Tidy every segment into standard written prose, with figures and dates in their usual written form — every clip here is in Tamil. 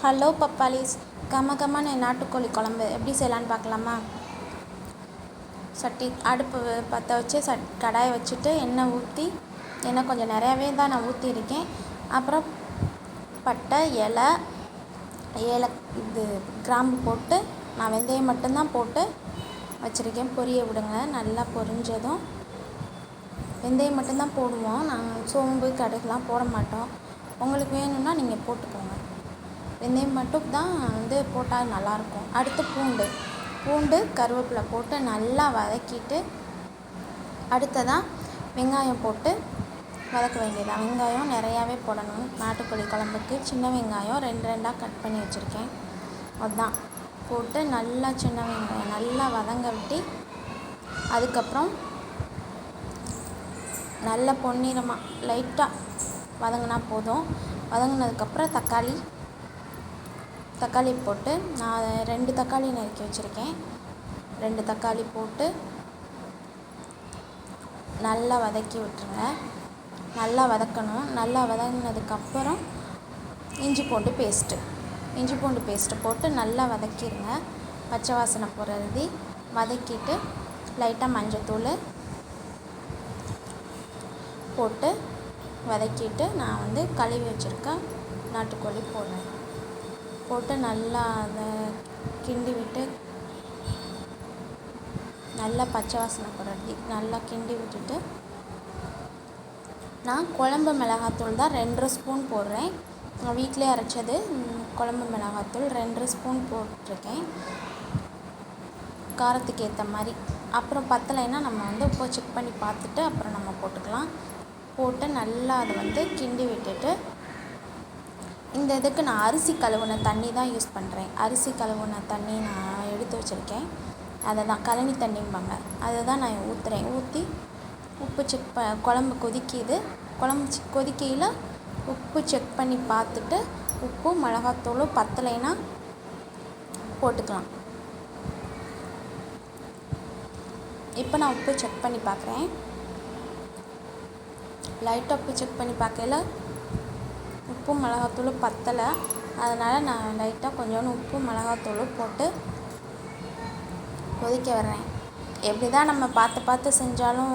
ஹலோ பப்பாளிஸ், கமகமான நாட்டுக்கோழி குழம்பு எப்படி செய்யலான்னு பார்க்கலாமா? சட்டி அடுப்பு பற்ற வச்சு கடாயை வச்சுட்டு எண்ணெய் ஊற்றி, எண்ணெய் கொஞ்சம் நிறையாவே தான் நான் ஊற்றிருக்கேன். அப்புறம் பட்டை, இது கிராம்பு போட்டு, நான் வெந்தயம் மட்டும்தான் போட்டு வச்சுருக்கேன். பொரிய விடுங்க. நல்லா பொரிஞ்சதும் வெந்தயம் மட்டும்தான் போடுவோம். நாங்கள் சோம்பு கடுகுலாம் போட மாட்டோம். உங்களுக்கு வேணும்னா நீங்கள் போட்டுக்கோங்க. வெந்தயம் மட்டும் தான் போட்டால் நல்லாயிருக்கும். அடுத்து பூண்டு கருவேப்பிலை போட்டு நல்லா வதக்கிட்டு, அடுத்ததாக வெங்காயம் போட்டு வதக்க வேண்டியதான். வெங்காயம் நிறையாவே போடணும். நாட்டுக்கோழி குழம்புக்கு சின்ன வெங்காயம் 2 கட் பண்ணி வச்சுருக்கேன். அதுதான் போட்டு நல்லா சின்ன வெங்காயம் நல்லா வதங்க விட்டு, அதுக்கப்புறம் நல்ல பொன்னிறமாக லைட்டாக வதங்கினா போதும். வதங்கினதுக்கப்புறம் தக்காளி போட்டு, நான் 2 தக்காளி நறுக்கி வச்சுருக்கேன். 2 தக்காளி போட்டு நல்லா வதக்கி விட்டுருங்க. நல்லா வதக்கணும். நல்லா வதங்கினதுக்கப்புறம் இஞ்சி பூண்டு பேஸ்ட்டு போட்டு நல்லா வதக்கிடுங்க. பச்சை வாசனை போகிறது வதக்கிட்டு, லைட்டாக மஞ்சத்தூள் போட்டு வதக்கிட்டு, நான் கழுவி வச்சுருக்கேன் நாட்டுக்கோழி போட்டு நல்லா அதை கிண்டி விட்டு, நல்லா பச்சை வாசனை போடுறது நல்லா கிண்டி விட்டுட்டு, நான் குழம்பு மிளகாத்தூள் தான் 2 ஸ்பூன் போடுறேன். வீட்டிலே அரைச்சது குழம்பு மிளகாத்தூள் 2 ஸ்பூன் போட்டிருக்கேன், காரத்துக்கு ஏற்ற மாதிரி. அப்புறம் பத்தலைன்னா நம்ம உப்பை செக் பண்ணி பார்த்துட்டு அப்புறம் நம்ம போட்டுக்கலாம். போட்டு நல்லா அதை கிண்டி விட்டுட்டு, இந்த இதுக்கு நான் அரிசி கழுவுன தண்ணி தான் யூஸ் பண்ணுறேன். அரிசி கழுவுன தண்ணி நான் எடுத்து வச்சுருக்கேன். அதை தான் கழனி தண்ணிம்பாங்க. அதை தான் நான் ஊற்றுறேன். ஊற்றி உப்பு குழம்பு கொதிக்கிது. கொதிக்கையில் உப்பு செக் பண்ணி பார்த்துட்டு, உப்பு மிளகாத்தூளும் பத்தலைன்னா போட்டுக்கலாம். இப்போ நான் உப்பு செக் பண்ணி பார்க்குறேன். லைட்டாக உப்பு செக் பண்ணி பார்க்கல உப்பு மிளகாத்தூள் பத்தலை. அதனால் நான் லைட்டாக கொஞ்சோண்டு உப்பு மிளகாத்தூள் போட்டு கொதிக்க வர்றேன். எப்படி தான் நம்ம பார்த்து செஞ்சாலும்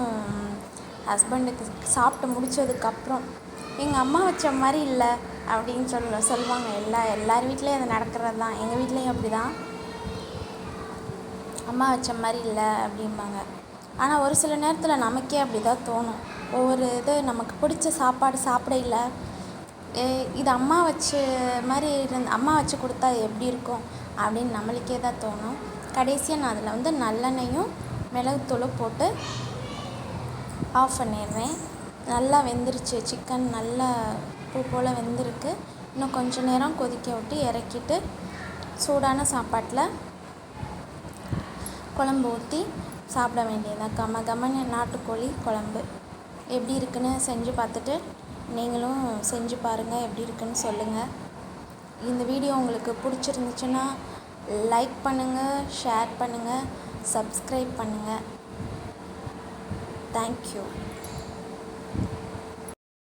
ஹஸ்பண்டுக்கு சாப்பிட்டு முடித்ததுக்கப்புறம் எங்கள் அம்மா வச்ச மாதிரி இல்லை அப்படின்னு சொல்லுவாங்க. எல்லார் வீட்லேயும் அது நடக்கிறது தான். எங்கள் வீட்லேயும் அப்படி தான், அம்மா வச்ச மாதிரி இல்லை அப்படிம்பாங்க. ஆனால் ஒரு சில நேரத்தில் நமக்கே அப்படி தான் தோணும். ஒவ்வொரு இது நமக்கு பிடிச்ச சாப்பாடு சாப்பிடையில இது அம்மா வச்ச மாதிரி அம்மா வச்சு கொடுத்தா எப்படி இருக்கும் அப்படின்னு நம்மளுக்கே தான் தோணும். கடைசியாக நான் அதில் நல்லெண்ணெயும் மிளகுத்தூளும் போட்டு ஆஃப் பண்ணிடுறேன். நல்லா வெந்துருச்சு. சிக்கன் நல்லா பூ போல் வெந்திருக்கு. இன்னும் கொஞ்சம் நேரம் கொதிக்க விட்டு இறக்கிட்டு, சூடான சாப்பாட்டில் குழம்பு ஊற்றி சாப்பிட வேண்டியதான். கமகமன்னு நாட்டுக்கோழி குழம்பு எப்படி இருக்குன்னு செஞ்சு பார்த்துட்டு நீங்களும் செஞ்சு பாருங்கள். எப்படி இருக்குன்னு சொல்லுங்கள். இந்த வீடியோ உங்களுக்கு பிடிச்சிருந்துச்சுன்னா லைக் பண்ணுங்கள், ஷேர் பண்ணுங்கள், சப்ஸ்கிரைப் பண்ணுங்கள். தேங்க்யூ.